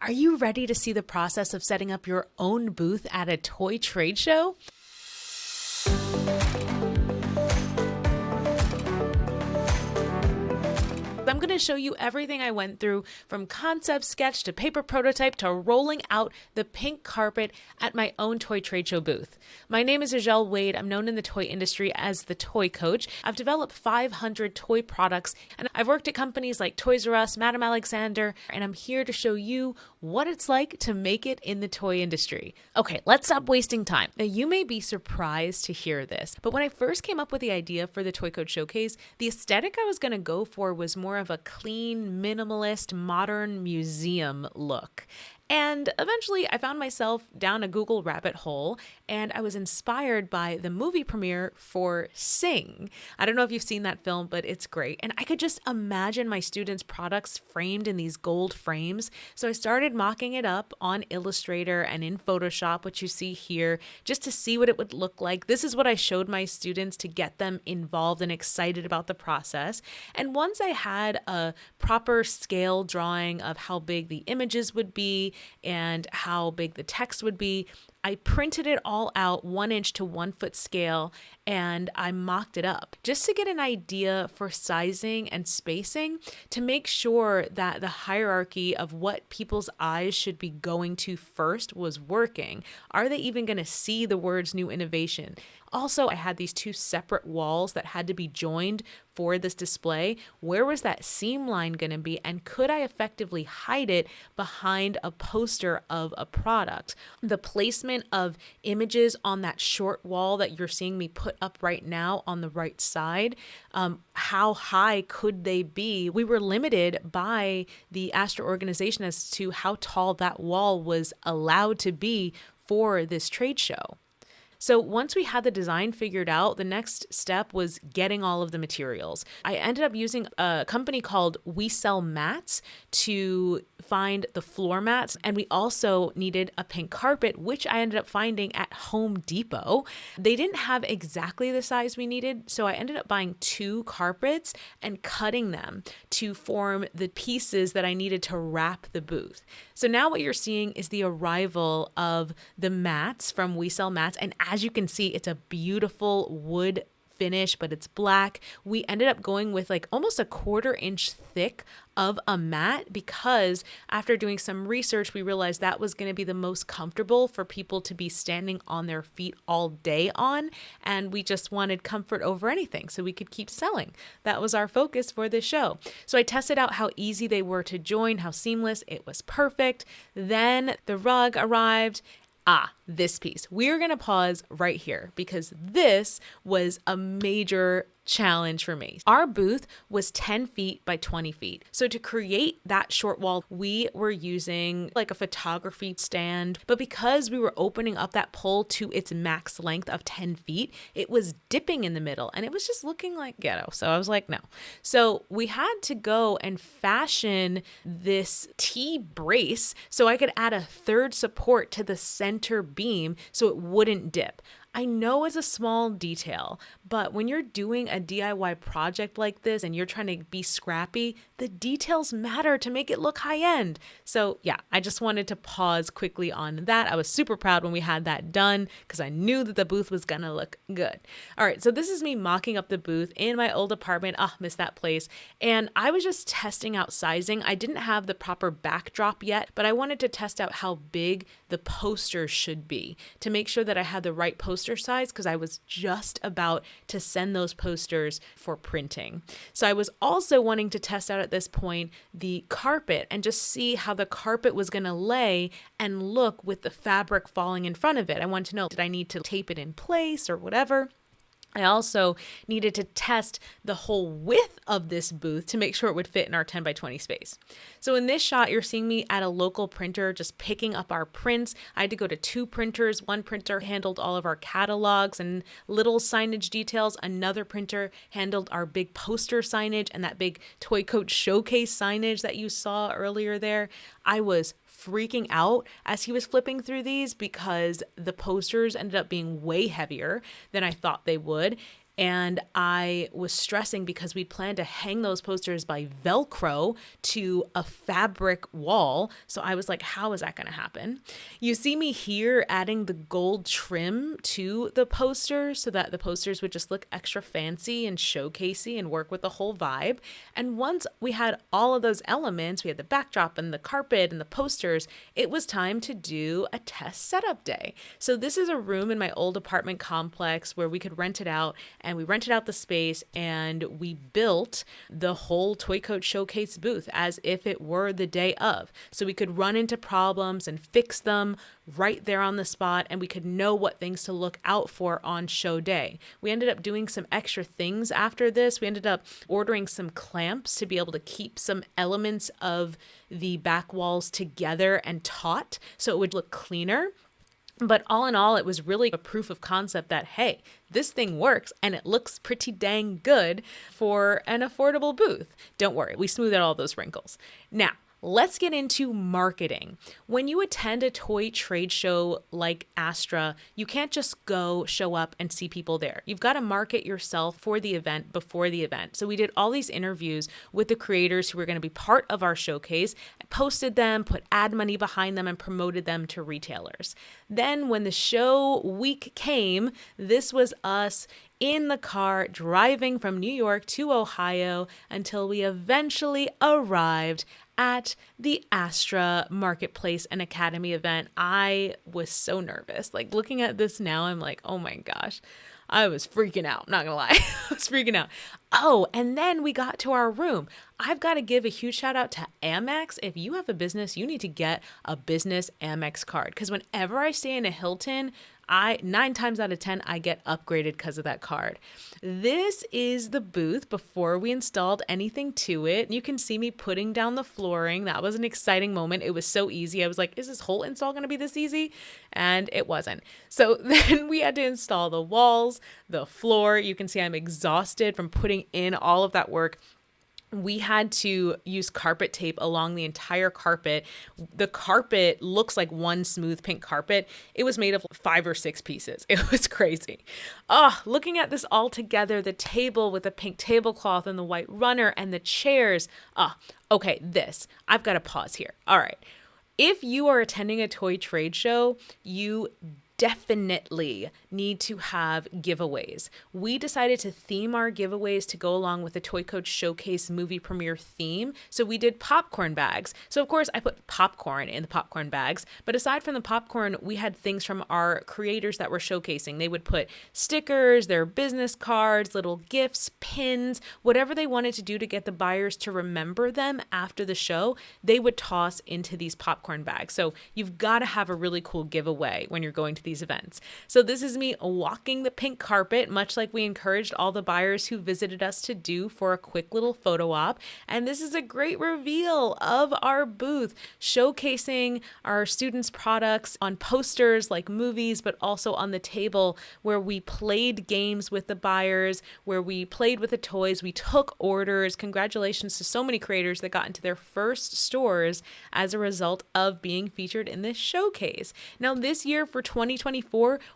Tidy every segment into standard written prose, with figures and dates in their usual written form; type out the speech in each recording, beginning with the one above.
Are you ready to see the process of setting up your own booth at a toy trade show? I'm going to show you everything I went through from concept sketch to paper prototype to rolling out the pink carpet at my own toy trade show booth. My name is Azhelle Wade. I'm known in the toy industry as the Toy Coach. I've developed 500 toy products, and I've worked at companies like Toys R Us, Madame Alexander, and I'm here to show you what it's like to make it in the toy industry. Okay, let's stop wasting time. Now, you may be surprised to hear this, but when I first came up with the idea for the Toy Coach Showcase, the aesthetic I was going to go for was more of a clean, minimalist, modern museum look. And eventually I found myself down a Google rabbit hole, and I was inspired by the movie premiere for Sing. I don't know if you've seen that film, but it's great. And I could just imagine my students' products framed in these gold frames. So I started mocking it up on Illustrator and in Photoshop, which you see here, just to see what it would look like. This is what I showed my students to get them involved and excited about the process. And once I had a proper scale drawing of how big the images would be, and how big the text would be, I printed it all out 1 inch to 1 foot scale, and I mocked it up just to get an idea for sizing and spacing to make sure that the hierarchy of what people's eyes should be going to first was working. Are they even going to see the words new innovation? Also, I had these 2 separate walls that had to be joined for this display. Where was that seam line going to be? And could I effectively hide it behind a poster of a product? The placement of images on that short wall that you're seeing me put up right now on the right side, how high could they be? We were limited by the Astra organization as to how tall that wall was allowed to be for this trade show. So once we had the design figured out, the next step was getting all of the materials. I ended up using a company called We Sell Mats to find the floor mats, and we also needed a pink carpet, which I ended up finding at Home Depot. They didn't have exactly the size we needed, so I ended up buying 2 carpets and cutting them to form the pieces that I needed to wrap the booth. So now what you're seeing is the arrival of the mats from We Sell Mats, and as you can see, it's a beautiful wood finish, but it's black. We ended up going with like almost a 1/4 inch thick of a mat because after doing some research, we realized that was going to be the most comfortable for people to be standing on their feet all day on. And we just wanted comfort over anything so we could keep selling. That was our focus for this show. So I tested out how easy they were to join, how seamless. It was perfect. Then the rug arrived. This piece. We're going to pause right here because this was a major challenge for me. Our booth was 10 feet by 20 feet. So to create that short wall, we were using like a photography stand, but because we were opening up that pole to its max length of 10 feet, it was dipping in the middle and it was just looking like ghetto. So I was like, no. So we had to go and fashion this T-brace so I could add a 3rd support to the center beam so it wouldn't dip. I know it's a small detail, but when you're doing a DIY project like this and you're trying to be scrappy, the details matter to make it look high end. So yeah, I just wanted to pause quickly on that. I was super proud when we had that done because I knew that the booth was gonna look good. All right, so this is me mocking up the booth in my old apartment. Missed that place. And I was just testing out sizing. I didn't have the proper backdrop yet, but I wanted to test out how big the posters should be to make sure that I had the right poster size because I was just about to send those posters for printing. So I was also wanting to test out at this point the carpet and just see how the carpet was going to lay and look with the fabric falling in front of it. I wanted to know, did I need to tape it in place or whatever? I also needed to test the whole width of this booth to make sure it would fit in our 10 by 20 space. So in this shot, you're seeing me at a local printer just picking up our prints. I had to go to 2 printers. One printer handled all of our catalogs and little signage details. Another printer handled our big poster signage and that big Toy Coach showcase signage that you saw earlier there. I was freaking out as he was flipping through these because the posters ended up being way heavier than I thought they would. And I was stressing because we planned to hang those posters by Velcro to a fabric wall. So I was like, how is that going to happen? You see me here adding the gold trim to the posters so that the posters would just look extra fancy and showcasey and work with the whole vibe. And once we had all of those elements, we had the backdrop and the carpet and the posters, it was time to do a test setup day. So this is a room in my old apartment complex where we could rent it out, and we rented out the space and we built the whole Toy Coach Showcase booth as if it were the day of. So we could run into problems and fix them right there on the spot, and we could know what things to look out for on show day. We ended up doing some extra things after this. We ended up ordering some clamps to be able to keep some elements of the back walls together and taut so it would look cleaner. But all in all, it was really a proof of concept that, hey, this thing works and it looks pretty dang good for an affordable booth. Don't worry, we smoothed out all those wrinkles. Now, let's get into marketing. When you attend a toy trade show like Astra, you can't just go show up and see people there. You've got to market yourself for the event before the event. So we did all these interviews with the creators who were going to be part of our showcase, posted them, put ad money behind them, and promoted them to retailers. Then when the show week came, this was us in the car driving from New York to Ohio until we eventually arrived at the Astra Marketplace and Academy event. I was so nervous. Like, looking at this now, I'm like, oh my gosh, I was freaking out. I'm not gonna lie. I was freaking out. Oh, and then we got to our room. I've got to give a huge shout out to Amex. If you have a business, you need to get a business Amex card, because whenever I stay in a Hilton, 9 times out of 10, I get upgraded because of that card. This is the booth before we installed anything to it. You can see me putting down the flooring. That was an exciting moment. It was so easy. I was like, is this whole install going to be this easy? And it wasn't. So then we had to install the walls, the floor. You can see I'm exhausted from putting in all of that work. We had to use carpet tape along the entire carpet. The carpet looks like one smooth pink carpet. It was made of 5 or 6 pieces. It was crazy. Looking at this all together, the table with the pink tablecloth and the white runner and the chairs. Okay, I've got to pause here. All right. If you are attending a toy trade show, you definitely need to have giveaways. We decided to theme our giveaways to go along with the Toy Coach Showcase movie premiere theme. So we did popcorn bags. So of course I put popcorn in the popcorn bags, but aside from the popcorn, we had things from our creators that were showcasing. They would put stickers, their business cards, little gifts, pins, whatever they wanted to do to get the buyers to remember them after the show, they would toss into these popcorn bags. So you've got to have a really cool giveaway when you're going to these events. So this is me walking the pink carpet, much like we encouraged all the buyers who visited us to do for a quick little photo op. And this is a great reveal of our booth, showcasing our students' products on posters like movies, but also on the table where we played games with the buyers, where we played with the toys, we took orders. Congratulations to so many creators that got into their first stores as a result of being featured in this showcase. Now this year for 2024,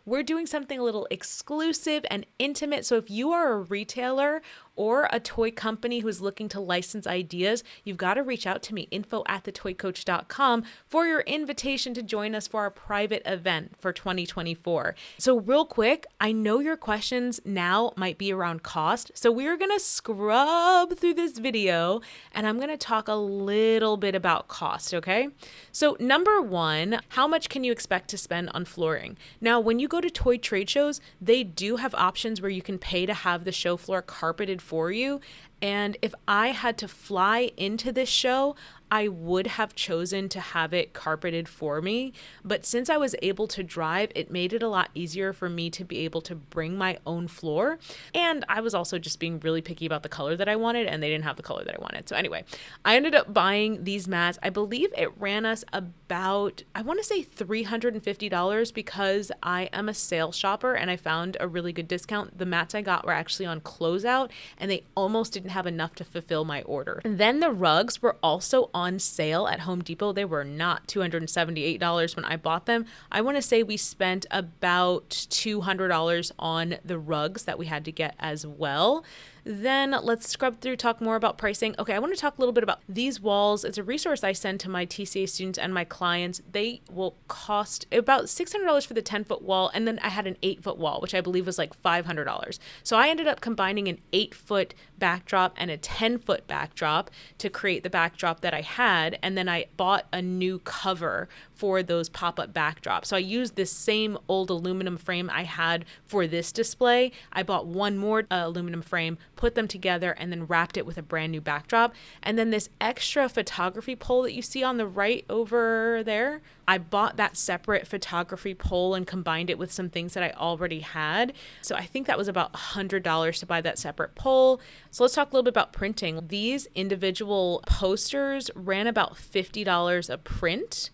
we're doing something a little exclusive and intimate. So if you are a retailer or a toy company who's looking to license ideas, you've got to reach out to me, info@thetoycoach.com, for your invitation to join us for our private event for 2024. So real quick, I know your questions now might be around cost. So we're going to scrub through this video and I'm going to talk a little bit about cost, okay? So number one, how much can you expect to spend on flooring? Now, when you go to toy trade shows, they do have options where you can pay to have the show floor carpeted for you. And if I had to fly into this show, I would have chosen to have it carpeted for me. But since I was able to drive, it made it a lot easier for me to be able to bring my own floor. And I was also just being really picky about the color that I wanted, and they didn't have the color that I wanted. So anyway, I ended up buying these mats. I believe it ran us about, I want to say $350 because I am a sale shopper and I found a really good discount. The mats I got were actually on closeout and they almost didn't have enough to fulfill my order. And then the rugs were also on sale at Home Depot. They were not $278 when I bought them. I want to say we spent about $200 on the rugs that we had to get as well. Then let's scrub through, talk more about pricing. Okay, I want to talk a little bit about these walls. It's a resource I send to my TCA students and my clients. They will cost about $600 for the 10-foot wall, and then I had an 8-foot wall, which I believe was like $500. So I ended up combining an 8-foot backdrop and a 10-foot backdrop to create the backdrop that I had, and then I bought a new cover for those pop-up backdrops. So I used this same old aluminum frame I had for this display. I bought one more aluminum frame, put them together, and then wrapped it with a brand new backdrop. And then this extra photography pole that you see on the right over there, I bought that separate photography pole and combined it with some things that I already had. So I think that was about $100 to buy that separate pole. So let's talk a little bit about printing. These individual posters ran about $50 a print.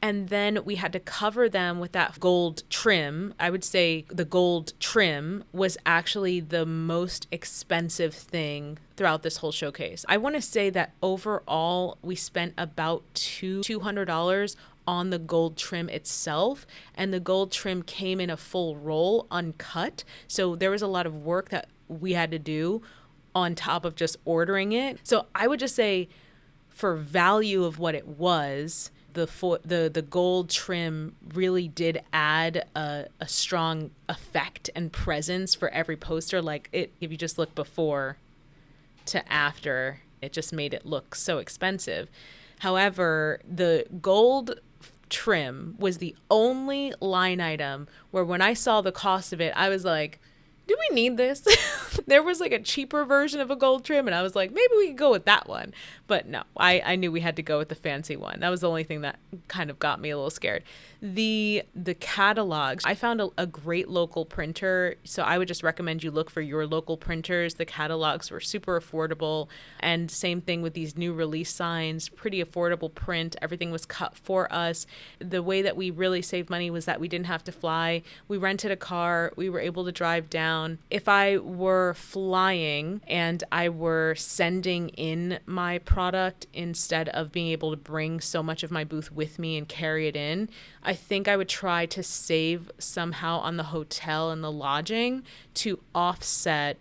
And then we had to cover them with that gold trim. I would say the gold trim was actually the most expensive thing throughout this whole showcase. I want to say that overall we spent about $200 on the gold trim itself, and the gold trim came in a full roll uncut. So there was a lot of work that we had to do on top of just ordering it. So I would just say for value of what it was, the gold trim really did add a strong effect and presence for every poster. Like it, if you just look before to after, it just made it look so expensive. However, the gold trim was the only line item where when I saw the cost of it, I was like, do we need this? There was like a cheaper version of a gold trim, and I was like, maybe we could go with that one. But no, I knew we had to go with the fancy one. That was the only thing that kind of got me a little scared. The catalogs, I found a great local printer, so I would just recommend you look for your local printers. The catalogs were super affordable, and same thing with these new release signs, pretty affordable print. Everything was cut for us. The way that we really saved money was that we didn't have to fly. We rented a car. We were able to drive down. If I were flying and I were sending in my product instead of being able to bring so much of my booth with me and carry it in, I think I would try to save somehow on the hotel and the lodging to offset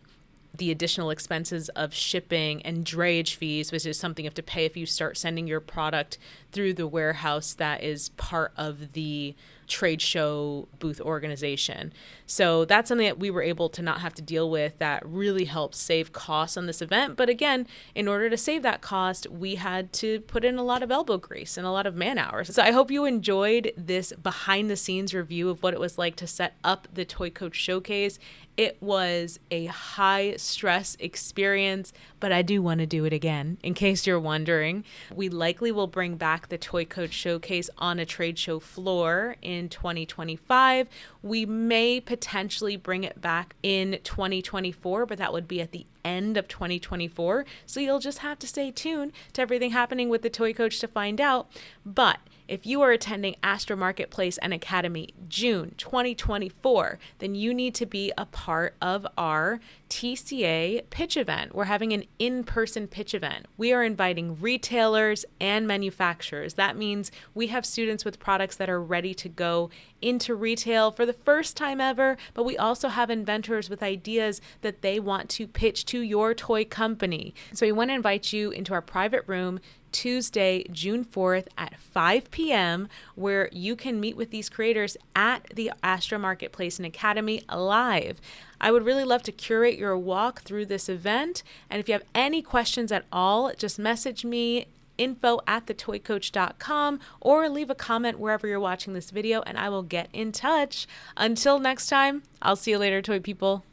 the additional expenses of shipping and drayage fees, which is something you have to pay if you start sending your product through the warehouse that is part of the trade show booth organization. So that's something that we were able to not have to deal with that really helped save costs on this event. But again, in order to save that cost, we had to put in a lot of elbow grease and a lot of man hours. So I hope you enjoyed this behind the scenes review of what it was like to set up the Toy Coach Showcase. It was a high stress experience, but I do want to do it again. In case you're wondering, we likely will bring back the Toy Coach Showcase on a trade show floor in 2025. We may potentially bring it back in 2024, but that would be at the end of 2024. So you'll just have to stay tuned to everything happening with the Toy Coach to find out. But if you are attending Astro Marketplace and Academy June 2024, then you need to be a part of our TCA pitch event. We're having an in-person pitch event. We are inviting retailers and manufacturers. That means we have students with products that are ready to go into retail for the first time ever, but we also have inventors with ideas that they want to pitch to your toy company. So we want to invite you into our private room Tuesday, June 4th at 5 p.m., where you can meet with these creators at the Astro Marketplace and Academy live. I would really love to curate your walk through this event. And if you have any questions at all, just message me info@thetoycoach.com or leave a comment wherever you're watching this video and I will get in touch. Until next time, I'll see you later, toy people.